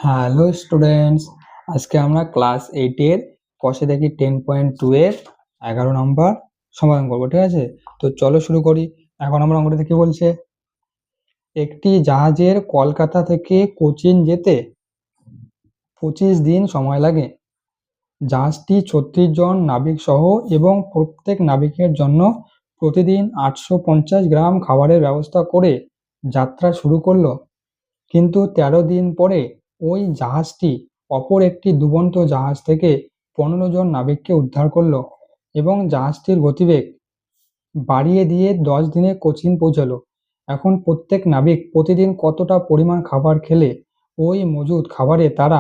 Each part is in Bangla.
হ্যালো স্টুডেন্টস, আজকে আমরা ক্লাস 8 এর কষে দেখি 10.2 এর 11 নম্বর সমাধান করবো। ঠিক আছে, তো চলো শুরু করি। 11 নম্বর অঙ্কটা কি বলছে? একটি জাহাজের কলকাতা থেকে কোচিন যেতে 25 দিন সময় লাগে। জাহাজটি 36 জন নাবিক সহ এবং প্রত্যেক নাবিকের জন্য প্রতিদিন 850 গ্রাম খাবারের ব্যবস্থা করে যাত্রা শুরু করলো। কিন্তু 13 দিন পরে ওই জাহাজটি অপর একটি ডুবন্ত জাহাজ থেকে 15 জন নাবিককে উদ্ধার করলো এবং জাহাজটির গতিবেগ বাড়িয়ে দিয়ে 10 দিনে কোচিন পৌঁছালো। এখন প্রত্যেক নাবিক প্রতিদিন কতটা পরিমাণ খাবার খেলে ওই মজুদ খাবারে তারা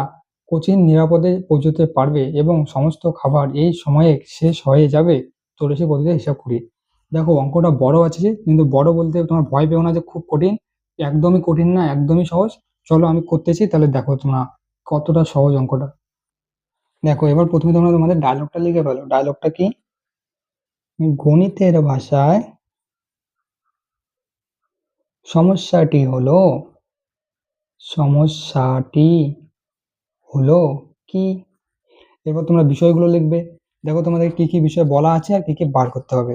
কোচিন নিরাপদে পৌঁছতে পারবে এবং সমস্ত খাবার এই সময়ে শেষ হয়ে যাবে? চলো সে পদ্ধতিতে হিসাব করি। দেখো, অঙ্কটা বড় আছে, কিন্তু বড় বলতে তোমার ভয় পেও না যে খুব কঠিন। একদমই কঠিন না, একদমই সহজ। চলো আমি করতেছি, তাহলে দেখো তোমরা কতটা সহজ অঙ্কটা। দেখো, এবার প্রথমে তোমরা তোমাদের ডায়লগটা লিখে ফেলো। ডায়লগটা কি? গণিতের ভাষায় সমস্যাটি হলো সমস্যাটি হলো কি? এরপর তোমরা বিষয়গুলো লিখবে। দেখো তোমাদের কি কি বিষয় বলা আছে আর কি কি বার করতে হবে।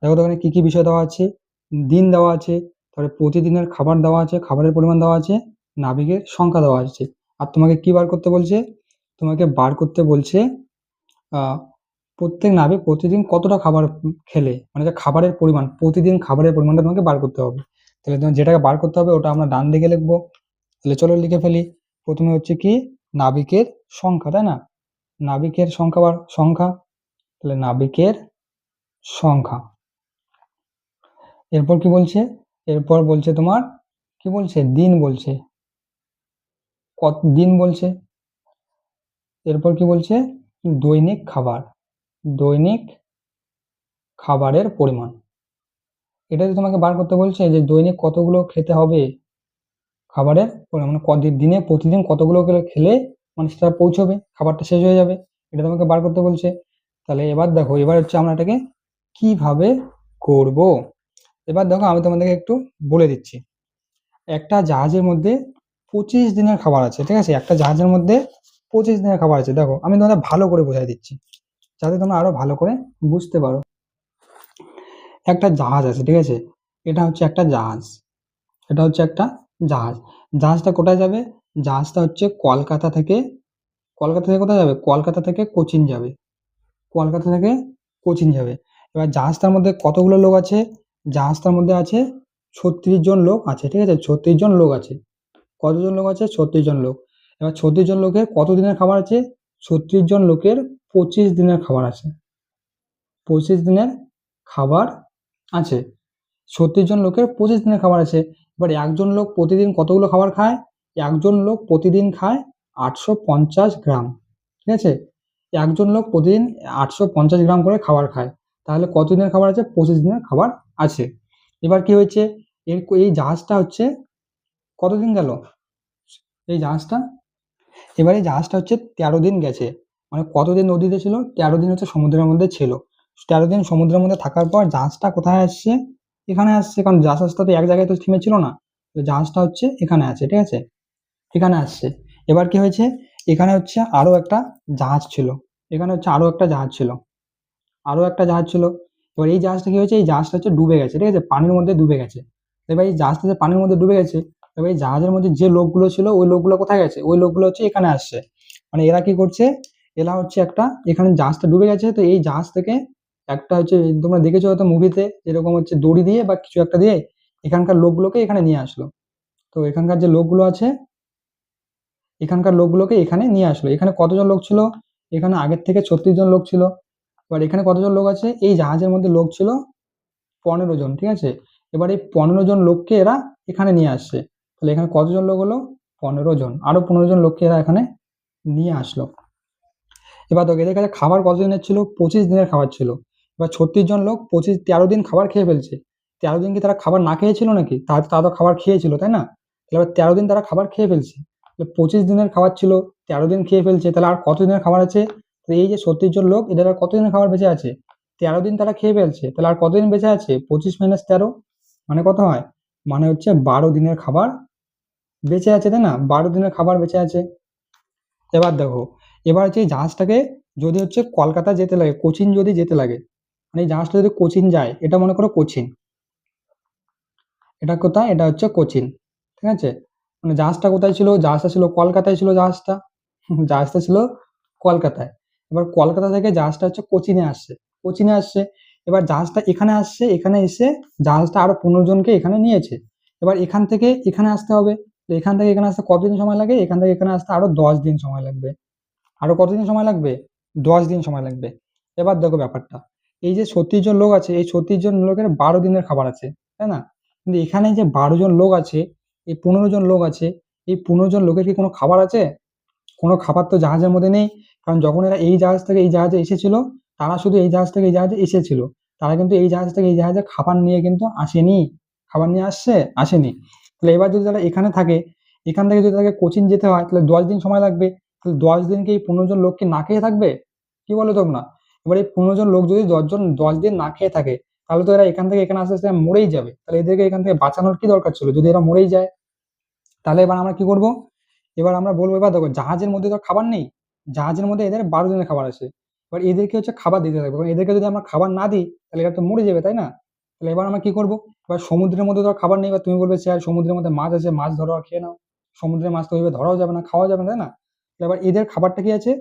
দেখো তো এখানে কি কি বিষয় দেওয়া আছে। দিন দেওয়া আছে, তারপরে প্রতিদিনের খাবার দেওয়া আছে, খাবারের পরিমাণ দেওয়া আছে, নাবিকের সংখ্যা দেওয়া আছে। আর তোমাকে কি বার করতে বলছে? তোমাকে বার করতে বলছে প্রত্যেক নাবিক প্রতিদিন কতটা খাবার খেলে, মানে যে খাবারের পরিমাণ, প্রতিদিন খাবারের পরিমাণটা তোমাকে বার করতে হবে। তাহলে তোমার যেটাকে বার করতে হবে ওটা আমরা ডান দিকে লিখবো। তাহলে চলো লিখে ফেলি। প্রথমে হচ্ছে কি, নাবিকের সংখ্যা, তাই না? নাবিকের সংখ্যা। তাহলে নাবিকের সংখ্যা। এরপর কি বলছে? এরপর বলছে তোমার কি বলছে? দিন বলছে, কত দিন বলছে। এরপর কি বলছে? দৈনিক খাবার, দৈনিক খাবারের পরিমাণ। এটাতে তোমাকে বার করতে বলছে যে দৈনিক কতগুলো খেতে হবে খাবারের পরিমাণ, মানে দিনে প্রতিদিন কতগুলো করে খেলে মানে সেটা পৌঁছবে, খাবারটা শেষ হয়ে যাবে। এটা তোমাকে বার করতে বলছে। তাহলে এবার দেখো, এবার হচ্ছে আমরা এটাকে কিভাবে করব। এবার দেখো, আমি তোমাদেরকে একটু বলে দিচ্ছি। একটা জাহাজের মধ্যে 25 দিনের খাবার আছে, ঠিক আছে? একটা জাহাজের মধ্যে 25 দিনের খাবার আছে। দেখো, আমি তোমাদের ভালো করে বোঝাই দিচ্ছি যাতে তোমরা আরো ভালো করে বুঝতে পারো। একটা জাহাজ আছে, ঠিক আছে? এটা হচ্ছে একটা জাহাজ, এটা হচ্ছে একটা জাহাজ। জাহাজটা কোথায় যাবে? জাহাজটা হচ্ছে কলকাতা থেকে কোথায় যাবে? কলকাতা থেকে কোচিন যাবে, কলকাতা থেকে কোচিন যাবে। এবার জাহাজটার মধ্যে কতগুলো লোক আছে? জাহাজটার মধ্যে আছে 36 জন লোক আছে, ঠিক আছে? 36 জন লোক আছে। কতজন লোক আছে? 36 জন লোক। এবার 36 জন লোকের কত দিনের খাবার আছে? 36 জন লোকের 25 দিনের খাবার আছে, 25 দিনের খাবার আছে। 36 জন লোকের 25 দিনের খাবার আছে। এবার একজন লোক প্রতিদিন কতগুলো খাবার খায়? একজন লোক প্রতিদিন খায় 850 গ্রাম, ঠিক আছে? একজন লোক প্রতিদিন 850 গ্রাম করে খাবার খায়। তাহলে কত দিনের খাবার আছে? 25 দিনের খাবার আছে। এবার কি হয়েছে? এই জাহাজটা হচ্ছে কতদিন গেল এই জাহাজটা? এবার এই জাহাজটা হচ্ছে 13 দিন গেছে। মানে কতদিন নদীতে ছিল? 13 দিন হচ্ছে সমুদ্রের মধ্যে ছিল। 13 দিন সমুদ্রের মধ্যে থাকার পর জাহাজটা কোথায় আসছে? এখানে আসছে, কারণ জাহাজটা তো এক জায়গায় তো থেমে ছিল না। তো জাহাজটা হচ্ছে এখানে আছে, ঠিক আছে? এখানে আসছে। এবার কি হয়েছে? এখানে হচ্ছে আরো একটা জাহাজ ছিল, এখানে হচ্ছে আরো একটা জাহাজ ছিল, আরো একটা জাহাজ ছিল। এবার এই জাহাজটা কি হয়েছে? এই জাহাজটা হচ্ছে ডুবে গেছে, ঠিক আছে? পানির মধ্যে ডুবে গেছে। এবার এই জাহাজটা যে পানির মধ্যে ডুবে গেছে, এবার এই জাহাজের মধ্যে যে লোকগুলো ছিল ওই লোকগুলো কোথায় গেছে? ওই লোকগুলো হচ্ছে এখানে আসছে। মানে এরা কি করছে? এরা হচ্ছে একটা, এখানে জাহাজটা ডুবে গেছে, তো এই জাহাজ থেকে একটা হচ্ছে, তোমরা দেখেছো হয়তো মুভিতে, এরকম হচ্ছে দড়ি দিয়ে বা কিছু একটা দিয়ে এখানকার লোকগুলোকে এখানে নিয়ে আসলো। তো এখানকার যে লোকগুলো আছে, এখানকার লোকগুলোকে এখানে নিয়ে আসলো। এখানে কতজন লোক ছিল? এখানে আগের থেকে 36 জন লোক ছিল। এবার এখানে কতজন লোক আছে? এই জাহাজের মধ্যে লোক ছিল 15 জন, ঠিক আছে? এবার এই 15 জন লোককে এরা এখানে নিয়ে আসছে। তাহলে এখানে কতজন লোক হলো? 15 জন। আরো 15 জন লোককে এরা এখানে নিয়ে আসলো। এবার দেখো, এদের কাছে খাবার কতদিনের ছিল? 25 দিনের খাবার ছিল। এবার 36 জন লোক 13 দিন খাবার খেয়ে ফেলছে। 13 দিন কি তারা খাবার না খেয়েছিল নাকি? তারা তো খাবার খেয়েছিল, তাই না? তাহলে এবার 13 দিন তারা খাবার খেয়ে ফেলছে। 25 দিনের খাবার ছিল, 13 দিন খেয়ে ফেলছে, তাহলে আর কত দিনের খাবার আছে? তো এই যে 36 জন লোক, এদের আর কত দিনের খাবার বেঁচে আছে? 13 দিন তারা খেয়ে ফেলছে, তাহলে আর কতদিন বেঁচে আছে? 25 - 13 মানে কত হয়? মানে হচ্ছে 12 দিনের খাবার বেঁচে আছে, তাই না? 12 দিনের খাবার বেঁচে আছে। এবার দেখো, এবার হচ্ছে এই জাহাজটাকে যদি হচ্ছে কলকাতা যেতে লাগে, কোচিন যদি যেতে লাগে, মানে এই জাহাজটা যদি কোচিন যায়, এটা মনে করো কোচিন, এটা কোথায়, এটা হচ্ছে কোচিন, ঠিক আছে। মানে জাহাজটা কোথায় ছিল, জাহাজটা ছিল কলকাতায় ছিল জাহাজটা, জাহাজটা ছিল কলকাতায়। এবার কলকাতা থেকে জাহাজটা হচ্ছে কোচিনে আসছে, কোচিনে আসছে। এবার জাহাজটা এখানে আসছে, এখানে এসে জাহাজটা আরো 15 জনকে এখানে নিয়েছে। এবার এখান থেকে এখানে আসতে হবে, তো এখান থেকে এখানে আসতে কতদিন সময় লাগে, এখান থেকে এখানে আসতে আরো 10 দিন সময় লাগবে। আরো কতদিন সময় লাগবে, 10 দিন সময় লাগবে। এবার দেখো ব্যাপারটা, এই যে 36 জন লোক আছে, এই 36 জন লোকের 12 দিনের খাবার আছে, তাই না? কিন্তু এখানে যে 12 জন লোক আছে, এই 15 জন লোক আছে, এই 15 জন লোকের কি কোনো খাবার আছে? কোনো খাবার তো জাহাজের মধ্যে নেই। কারণ যখন এরা এই জাহাজ থেকে এই জাহাজে এসেছিল, তারা শুধু এই জাহাজ থেকে এই জাহাজে এসেছিল, তারা কিন্তু এই জাহাজ থেকে এই জাহাজে খাবার নিয়ে কিন্তু আসেনি। খাবার নিয়ে আসছে, আসেনি। তাহলে এবার যদি তারা এখানে থাকে, এখান থেকে যদি তাকে কোচিন যেতে হয়, তাহলে 10 দিন সময় লাগবে। তাহলে 10 দিন কি এই 15 জন লোক কি না খেয়ে থাকবে? কি বলো তোমরা? এবার এই 15 জন লোক যদি 10 জন 10 দিন না খেয়ে থাকে, তাহলে তো এরা এখান থেকে এখানে আস্তে আস্তে মরেই যাবে। তাহলে এদেরকে এখান থেকে বাঁচানোর কি দরকার ছিল, যদি এরা মরেই যায়? তাহলে এবার আমরা কি করব? এবার আমরা বলবো, এবার দেখো জাহাজের মধ্যে তো খাবার নেই, জাহাজের মধ্যে এদের 12 দিনের খাবার আছে। এবার এদেরকে হচ্ছে খাবার দিতে থাকবে, কারণ এদেরকে যদি আমরা খাবার না দিই, তাহলে এরা তো মরে যাবে, তাই না? তাহলে এবার আমরা কি করব? এবার সমুদ্রের মধ্যে তো আর খাবার নেই, এবার তুমি বলবে স্যার সমুদ্রের মধ্যে মাছ আছে, মাছ ধরো আর খেয়ে নাও। সমুদ্রের মাছ তো ওইভাবে ধরাও যাবে না, খাওয়া যাবে না, তাই না? তাহলে এবার এদের খাবারটা কি আছে?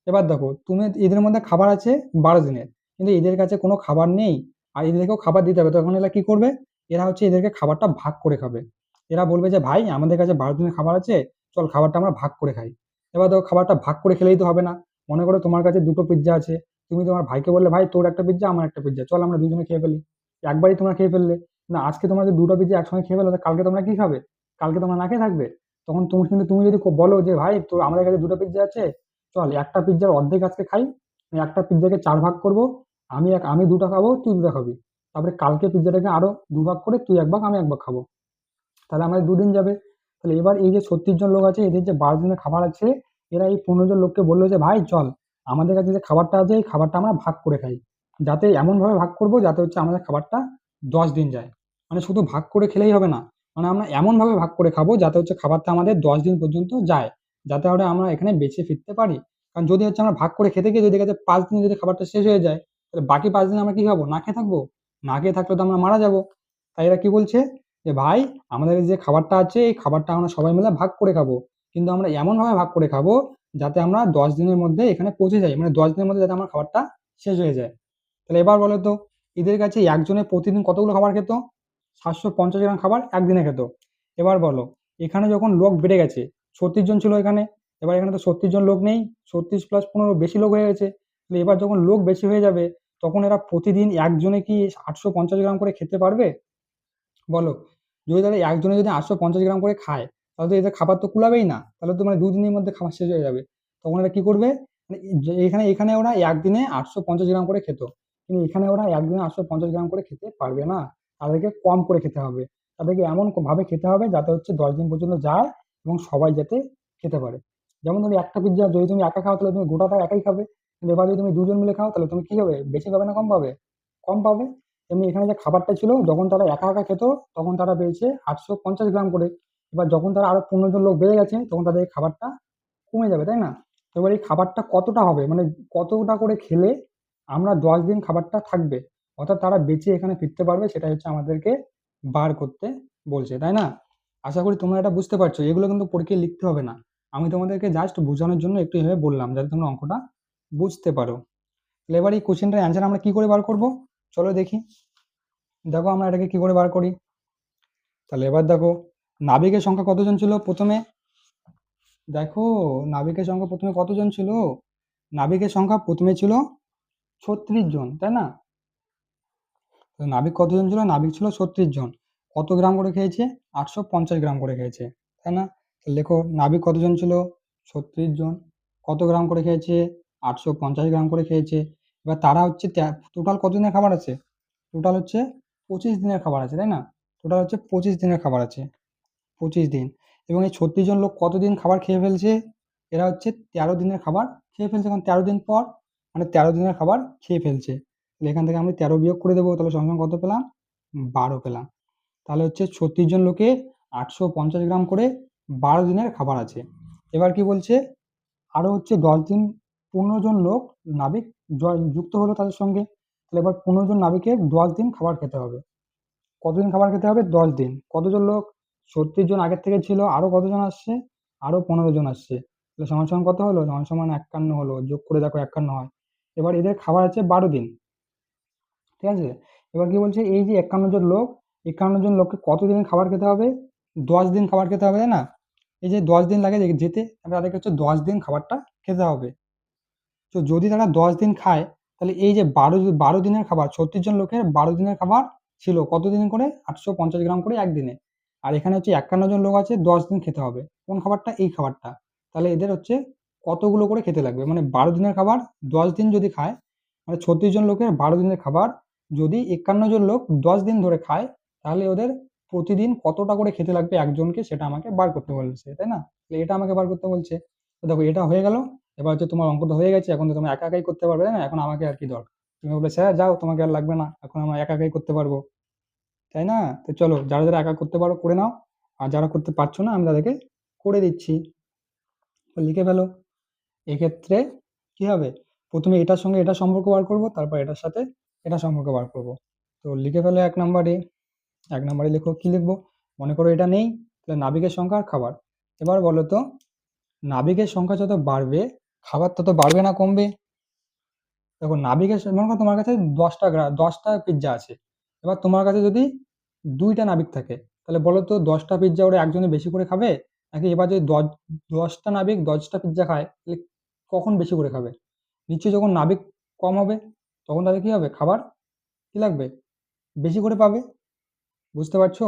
এবার দেখো, তুমি এদের মধ্যে খাবার আছে 12 দিনের, কিন্তু এদের কাছে কোনো খাবার নেই, আর এদেরকেও খাবার দিতে হবে। তখন এরা কি করবে? এরা হচ্ছে এদেরকে খাবারটা ভাগ করে খাবে। এরা বলবে যে ভাই আমাদের কাছে 12 দিনের খাবার আছে, চল খাবারটা আমরা ভাগ করে খাই। এবার দেখো খাবারটা ভাগ করে খেলেই তো হবে না। মনে করো তোমার কাছে 2টো পিৎজা আছে, তুমি তোমার ভাইকে বললে ভাই তোর একটা পিৎজা আমার একটা পিৎজা, চল আমরা দুজনে খেয়ে ফেলি। একবারই তোমরা খেয়ে ফেললে, না আজকে তোমরা যদি 2টো পিৎজা একসঙ্গে খেয়ে ফেলো, তাহলে কালকে তোমরা কি খাবে? কালকে তোমরা না খেয়ে থাকবে। তখন তুমি কিন্তু তুমি যদি বলো যে ভাই তোর আমাদের কাছে 2টো পিৎজা আছে, চল একটা পিৎজার অর্ধেক আজকে খাই, আমি একটা পিৎজাকে 4 ভাগ করবো, আমি 2টা খাবো, তুই 2টা খাবি। তারপরে কালকে পিৎজাটাকে আরো 2 ভাগ করে তুই 1 ভাগ আমি 1 ভাগ খাবো, তাহলে আমাদের 2 দিন যাবে। তাহলে এবার এই যে 36 জন লোক আছে, এদের যে 12 দিনের খাবার আছে, এরা এই 15 জন লোককে বললো যে ভাই চল আমাদের কাছে যে খাবারটা আছে এই খাবারটা আমরা ভাগ করে খাই। যাতে এমন ভাবে ভাগ করবো যাতে হচ্ছে আমাদের খাবারটা 10 দিন যায়। মানে শুধু ভাগ করে খেলেই হবে না, মানে আমরা এমন ভাবে ভাগ করে খাবো যাতে হচ্ছে খাবারটা আমাদের 10 দিন পর্যন্ত যায়, যাতে করে আমরা এখানে বেঁচে ফিরতে পারি। কারণ যদি হচ্ছে আমরা ভাগ করে খেতে গিয়ে যদি দেখে 5 দিনে যদি খাবারটা শেষ হয়ে যায়, তাহলে বাকি 5 দিন আমরা কি খাবো, না খেয়ে থাকবো। না খেয়ে থাকলে তো আমরা মারা যাবো। তাই এরা কি বলছে, যে ভাই আমাদের যে খাবারটা আছে এই খাবারটা আমরা সবাই মিলে ভাগ করে খাবো, কিন্তু আমরা এমন ভাবে ভাগ করে খাবো যাতে আমরা 10 দিনের মধ্যে এখানে পৌঁছে যাই, মানে 10 দিনের মধ্যে যাতে আমার খাবারটা শেষ হয়ে যায়। তাহলে এবার বলো তো, এদের কাছে একজনে প্রতিদিন কতগুলো খাবার খেত? 750 গ্রাম খাবার একদিনে খেত। এবার বলো, এখানে যখন লোক বেড়ে গেছে, 36 জন ছিল এখানে, এবার এখানে তো 36 জন লোক নেই, 36 + 15 বেশি লোক হয়ে গেছে। তাহলে এবার যখন লোক বেশি হয়ে যাবে, তখন এরা প্রতিদিন একজনে কি 850 গ্রাম করে খেতে পারবে? বলো, যদি তাহলে একজনে যদি 850 গ্রাম করে খায়, তাহলে তো এদের খাবার তো কুলাবেই না, তাহলে তো মানে 2 দিনের মধ্যে খাবার শেষ হয়ে যাবে। তখন এরা কি করবে? মানে এখানে এখানে ওরা একদিনে 850 গ্রাম করে খেত, কিন্তু এখানে ওরা একদিনে 850 গ্রাম করে খেতে পারবে না। তাদেরকে কম করে খেতে হবে, তাদেরকে এমন ভাবে খেতে হবে যাতে হচ্ছে 10 দিন পর্যন্ত যায় এবং সবাই যাতে খেতে পারে। যেমন তুমি একটা পিৎজা যদি তুমি একা খাও, তাহলে তুমি গোটাটা একাই খাবে। কিন্তু এবার যদি তুমি 2 জন মিলে খাও, তাহলে তুমি কি হবে, বেশি পাবে না কম পাবে? কম পাবে। তেমনি এখানে যে খাবারটা ছিল, যখন তারা একা একা খেত, তখন তারা পেয়েছে 850 গ্রাম করে। এবার যখন তারা আরো 15 জন লোক বেড়ে গেছে, তখন তাদের এই খাবারটা কমে যাবে, তাই না? এবার এই খাবারটা কতটা হবে, মানে কতটা করে খেলে আমরা 10 দিন খাবারটা থাকবে, অর্থাৎ তারা বেঁচে এখানে ফিরতে পারবে, সেটা হচ্ছে আমাদেরকে বার করতে বলছে, তাই না? আশা করি তোমরা এটা বুঝতে পারছো, এগুলো কিন্তু পরীক্ষায় লিখতে হবে না। আমি তোমাদেরকে জাস্ট বোঝানোর জন্য একটু এভাবে বললাম, যাতে তোমরা অঙ্কটা বুঝতে পারো। তাহলে এবার এই কোশ্চেনটার অ্যান্সার আমরা কি করে বার করব? চলো দেখি। দেখো আমরা এটাকে কি করে বার করি। তাহলে এবার দেখো, নাবিকের সংখ্যা কতজন ছিল প্রথমে? দেখো, নাবিকের সংখ্যা প্রথমে কতজন ছিল? নাবিকের সংখ্যা প্রথমে ছিল 36 জন, তাই না? তো নাবিক কতজন ছিল? নাবিক ছিল 36 জন। কত গ্রাম করে খেয়েছে? 850 গ্রাম করে খেয়েছে, তাই না? তাহলে দেখো নাবিক কতজন ছিল? 36 জন। কত গ্রাম করে খেয়েছে? 850 গ্রাম করে খেয়েছে। এবার তারা হচ্ছে টোটাল কতদিনের খাবার আছে? টোটাল হচ্ছে 25 দিনের খাবার আছে, তাই না? টোটাল হচ্ছে 25 দিনের খাবার আছে, 25 দিন। এবং এই 36 জন লোক কতদিন খাবার খেয়ে ফেলছে? এরা হচ্ছে 13 দিনের খাবার খেয়ে ফেলছে, কারণ 13 দিন পর মানে 13 দিনের খাবার খেয়ে ফেলছে। তাহলে এখান থেকে আমি 13 বিয়োগ করে দেবো, তাহলে সঙ্গে সঙ্গে কত পেলাম? 12 পেলাম। তাহলে হচ্ছে 36 জন লোকের 850 গ্রাম করে 12 দিনের খাবার আছে। এবার কি বলছে? আরো হচ্ছে 10 দিন 15 জন লোক নাবিক যুক্ত হলো তাদের সঙ্গে। তাহলে এবার 15 জন নাবিকের 10 দিন খাবার খেতে হবে। কতদিন খাবার খেতে হবে? 10 দিন। কতজন লোক? 36 জন আগের থেকে ছিল, আরো কতজন আসছে? আরো 15 জন আসছে। তাহলে সমান সমান কত হলো? সমান সমান 51 হলো। যোগ করে দেখো 51 হয়। এবার এদের খাবার আছে 12 দিন, ঠিক আছে? এবার কি বলছে, এই যে 51 জন লোক, 51 জন লোককে কতদিন খাবার খেতে হবে? 10 দিন খাবার খেতে হবে, তাই না? এই যে 10 দিন লাগে যেতে, তাদেরকে হচ্ছে 10 দিন খাবারটা খেতে হবে। তো যদি তারা 10 দিন খায়, তাহলে এই যে 12 দিনের খাবার, 36 জন লোকের 12 দিনের খাবার ছিল কতদিন করে? 850 গ্রাম করে একদিনে। আর এখানে হচ্ছে 51 জন লোক আছে, 10 দিন খেতে হবে কোন খাবারটা? এই খাবারটা। তাহলে এদের হচ্ছে কতগুলো করে খেতে লাগবে? মানে 12 দিনের খাবার 10 দিন যদি খায়, মানে 36 জন লোকের 12 দিনের খাবার যদি 51 জন লোক 10 দিন ধরে খায়, তাহলে ওদের প্রতিদিন কতটা করে খেতে লাগবে একজনকে, সেটা আমাকে বার করতে বলছে, তাই না? তাহলে এটা আমাকে বার করতে বলছে। তো দেখো এটা হয়ে গেল। এবার হচ্ছে তোমার অঙ্কটা হয়ে গেছে, এখন তো তুমি একা একাই করতে পারবে, তাই না? এখন আমাকে আর কি দরকার? তুমি বলবে স্যার যাও, তোমাকে আর লাগবে না, এখন আমরা একা একাই করতে পারবো, তাই না? তো চলো, যারা যারা একা করতে পারো করে নাও, আর যারা করতে পারছো না আমি তাদেরকে করে দিচ্ছি। তো লিখে ফেলো। এক্ষেত্রে কি হবে? প্রথমে এটার সঙ্গে এটা সম্পর্ক বার করব, তারপর এটার সাথে এটা সম্পর্ক বার করব। তো লিখে ফেলো 1 নম্বরে। 1 নম্বরে লিখো, কি লিখবো? মনে করো এটা নেই, তাহলে নাবিকের সংখ্যা আর খাবার। এবার বলো তো, নাবিকের সংখ্যা যত বাড়বে, খাবার তত বাড়বে না কমবে? দেখো নাবিকের মনে করো তোমার কাছে 10টা পিৎজা আছে। এবার তোমার কাছে যদি 2টা নাবিক থাকে, তাহলে বলো তো 10টা পিৎজা ওরা একজনে বেশি করে খাবে, নাকি এবার যদি 10টা নাবিক 10টা পিৎজা খায়, তাহলে কখন বেশি করে খাবে? নিশ্চয়ই যখন নাবিক কম হবে, তখন তাদের কি হবে? খাবার কি লাগবে? বেশি করে পাবে। বুঝতে পারছো?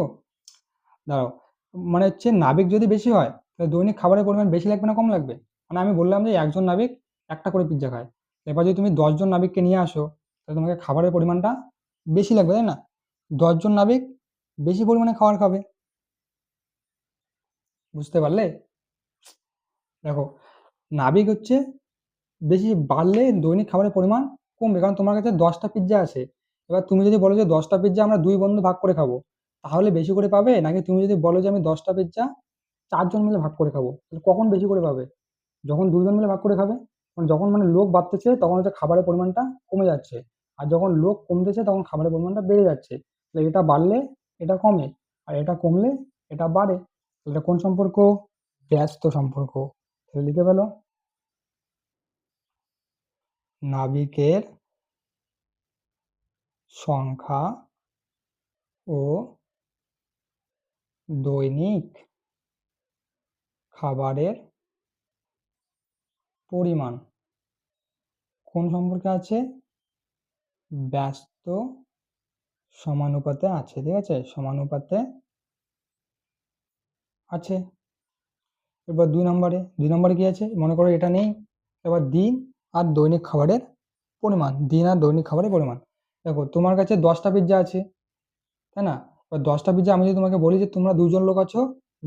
দাঁড়াও, মানে হচ্ছে নাবিক যদি বেশি হয়, তাহলে দৈনিক খাবারের পরিমাণ বেশি লাগবে না কম লাগবে? মানে আমি বললাম যে একজন নাবিক একটা করে পিৎজা খায়, এবার যদি তুমি 10 জন নাবিককে নিয়ে আসো, তাহলে তোমাকে খাবারের পরিমাণটা বেশি লাগবে, তাই না? 10 জন নাবিক বেশি পরিমাণে খাবার খাবে। বুঝতে পারলে? দেখো, নাবিক হচ্ছে বেশি বাড়লে দৈনিক খাবারের পরিমাণ কমবে, কারণ তোমার কাছে 10টা পিৎজা আছে। এবার তুমি যদি বলো যে 10টা পিৎজা আমরা 2 বন্ধু ভাগ করে খাবো, তাহলে বেশি করে পাবে, নাকি তুমি যদি বলো যে আমি 10টা পিৎজা 4 জন মিলে ভাগ করে খাবো, তাহলে কখন বেশি করে পাবে? যখন 2 জন মিলে ভাগ করে খাবে। কারণ যখন মানে লোক বাড়তেছে তখন হচ্ছে খাবারের পরিমাণটা কমে যাচ্ছে, আর যখন লোক কমতেছে তখন খাবারের পরিমাণটা বেড়ে যাচ্ছে। তাহলে এটা বাড়লে এটা কমে, আর এটা কমলে এটা বাড়ে। তাহলে এটা কোন সম্পর্ক? ব্যস্ত সম্পর্ক। তাহলে লিখে ফেলো, নাবিকের সংখ্যা ও দৈনিক খাবারের পরিমাণ কোন সম্পর্কে আছে? ব্যস্ত সমানুপাতে আছে, ঠিক আছে? সমানুপাতে আছে। এবার 2 নম্বরে কি আছে? মনে করো এটা নেই। এবার দিন আর দৈনিক খাবারের পরিমাণ, দিন আর দৈনিক খাবারের পরিমাণ। দেখো তোমার কাছে 10টা পিৎজা আছে, তাই না? এবার 10টা পিৎজা আমি যদি তোমাকে বলি যে তোমরা 2 জন লোক আছো,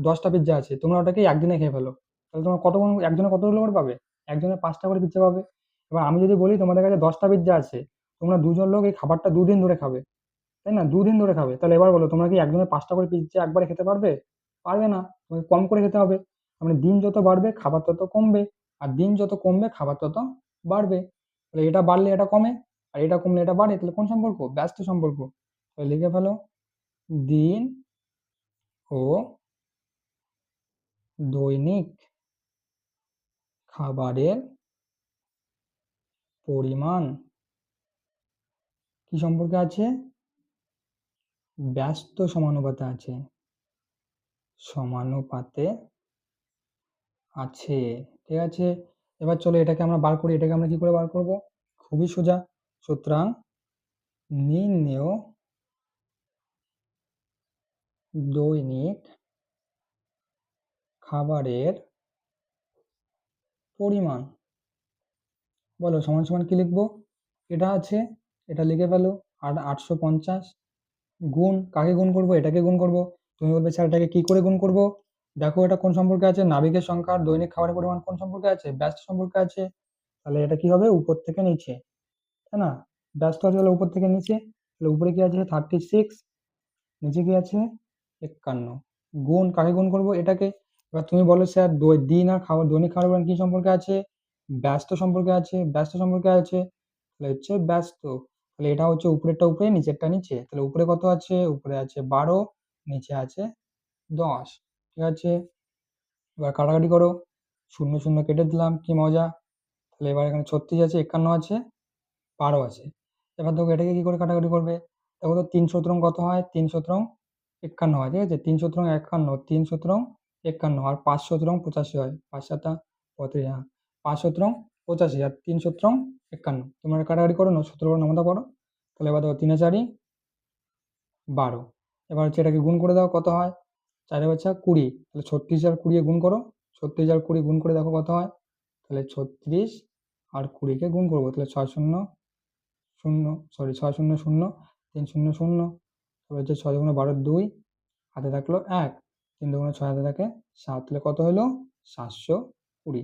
10টা পিৎজা আছে, তোমরা ওটাকে একদিনে খেয়ে ফেলো, তাহলে তোমার একজনে কতগুলো করে পাবে? একজনে 5টা করে পিৎজা পাবে। এবার আমি যদি বলি তোমাদের কাছে 10টা পিৎজা আছে, তোমরা 2 জন লোক এই খাবারটা 2 দিন ধরে খাবে, তাই না? 2 দিন ধরে খাবে, তাহলে এবার বলো তোমরা কি একজনে 5টা করে পিৎজা একবারে খেতে পারবে? পারবে না, তোমাকে কম করে খেতে হবে। মানে দিন যত বাড়বে খাবার তত কমবে, আর দিন যত কমবে খাবার তত বাড়বে। তাহলে এটা বাড়লে এটা কমে, আর এটা কমলে এটা বাড়ে, তাহলে কোন সম্পর্ক? ব্যস্ত সম্পর্ক। তাহলে লিখে ফেলো, দিন ও দৈনিক খাবারের পরিমাণ কি সম্পর্কে আছে? ব্যস্ত সমানুপাতে আছে। সমানুপাতে আছে, ঠিক আছে? এবার চলো এটাকে আমরা বার করি। এটাকে আমরা কি করে বার করব? খুবই সোজা। সুতরাং নির্ণেয় দৈনিক খাবারের পরিমাণ, বলো সমান সমান কি লিখবো? এটা আছে, এটা লিখে ফেলো। আর 850 গুণ কাকে গুণ করব? এটাকে গুণ করব। তুমি বলবে স্যার এটাকে কি করে গুণ করব? দেখো এটা কোন সম্পর্কে আছে? নাবিকের সংখ্যা আর দৈনিক খাবারের পরিমাণ কোন সম্পর্কে আছে? ব্যস্ত সম্পর্কে আছে। তাহলে এটা কি হবে? উপর থেকে নিচে, তাই না? ব্যস্ত আছে হলো উপর থেকে নিচে, তাহলে উপরে কি আছে? 36, নিচে কি আছে? 51। গুণ কাকে গুণ করব? এটাকে। এবার তুমি বলো স্যার দিন আর খাবার দৈনিক খাবার পরিমাণ কি সম্পর্কে আছে? ব্যস্ত সম্পর্কে আছে, ব্যস্ত সম্পর্কে আছে। তাহলে হচ্ছে ব্যস্ত। তাহলে এটা হচ্ছে উপরেরটা উপরে, নিচেরটা নিচে। তাহলে উপরে কত আছে? উপরে আছে 12, নিচে আছে 10। ঠিক আছে? এবার কাটাকাটি করো। 0, 0 কেটে দিলাম, কি মজা! তাহলে এবার এখানে 36 আছে, 51 আছে, 12 আছে। এবার দেখো এটাকে কি করে কাটাকাটি করবে? দেখো তো 3 সুতরাং কত হয়? 3 সুতরাং 51 হয়, ঠিক আছে? 3 সুতরাং 51, 3 সুতরাং 51 আর 5 সুতরাং 85 হয়। 5 7 35, হ্যাঁ। 5 সুতরাং 85 আর 3 সুতরাং 51। তোমরা কাটাকাটি করো না, সূত্র করে নামতা করো। তাহলে এবার দেখো 3 4 12। এবার হচ্ছে এটাকে গুণ করে দাও, কত হয়? 4 বাচ্চা 20। তাহলে 36 আর 20 গুণ করো। 36 আর 20 গুণ করে দেখো কত হয়। তাহলে 36 আর 20 গুণ করবো, তাহলে 6 শূন্য 0, সরি 6 0 0, 3 0 0। তারপর হচ্ছে 6 দুগুণে 12, 2 হাতে থাকলো 1, 3 দুগুণে 6 হাতে থাকে 7। তাহলে কত হলো? 720।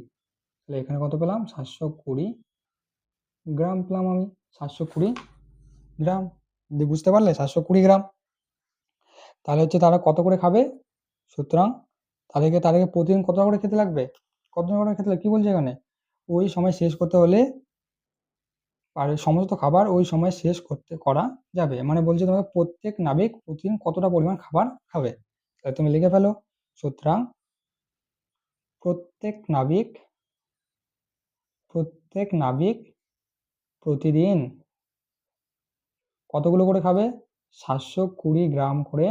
তাহলে এখানে কত পেলাম? 720 গ্রাম পেলাম আমি। 720 গ্রাম। বুঝতে পারলে? 720 গ্রাম। তাহলে হচ্ছে তারা কত করে খাবে? সুতরাং তাদেরকে প্রতিদিন কত করে খেতে লাগবে? কত করে খেতে লাগবে? কি বলছে এখানে? ওই সময় শেষ করতে হলে আর সমস্ত খাবার ওই সময় শেষ করা যাবে। মানে বলছে তোমাকে প্রত্যেক নাবিক প্রতিদিন কতটা পরিমাণ খাবার খাবে। তাহলে তুমি লিখে ফেলো। সুতরাং প্রত্যেক নাবিক প্রতিদিন কতগুলো করে খাবে? 720 গ্রাম করে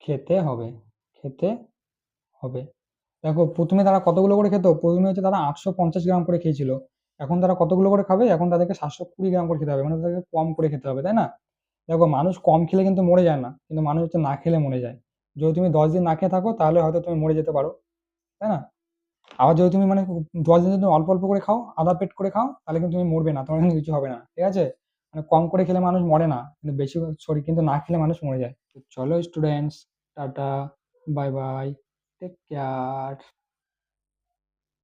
খেতে হবে। খেতে হবে। দেখো প্রথমে তারা কতগুলো করে খেত? প্রথমে হচ্ছে তারা 850 গ্রাম করে খেয়েছিল। এখন তারা কতগুলো করে খাবে? এখন তাদেরকে 720 গ্রাম করে খেতে হবে, মানে তাদেরকে কম করে খেতে হবে, তাই না? দেখো মানুষ কম খেলে কিন্তু মরে যায় না, কিন্তু মানুষ হচ্ছে না খেলে মরে যায়। যদি তুমি 10 দিন না খেয়ে থাকো তাহলে হয়তো তুমি মরে যেতে পারো, তাই না? আবার যদি তুমি মানে 10 দিন যদি অল্প অল্প করে খাও, আধা পেট করে খাও, তাহলে কিন্তু তুমি মরবে না, তোমার কিন্তু কিছু হবে না, ঠিক আছে? মানে কম করে খেলে মানুষ মরে না, কিন্তু বেশি সরি কিন্তু না খেলে মানুষ মরে যায়। তো চলো students, tata, bye bye, take care.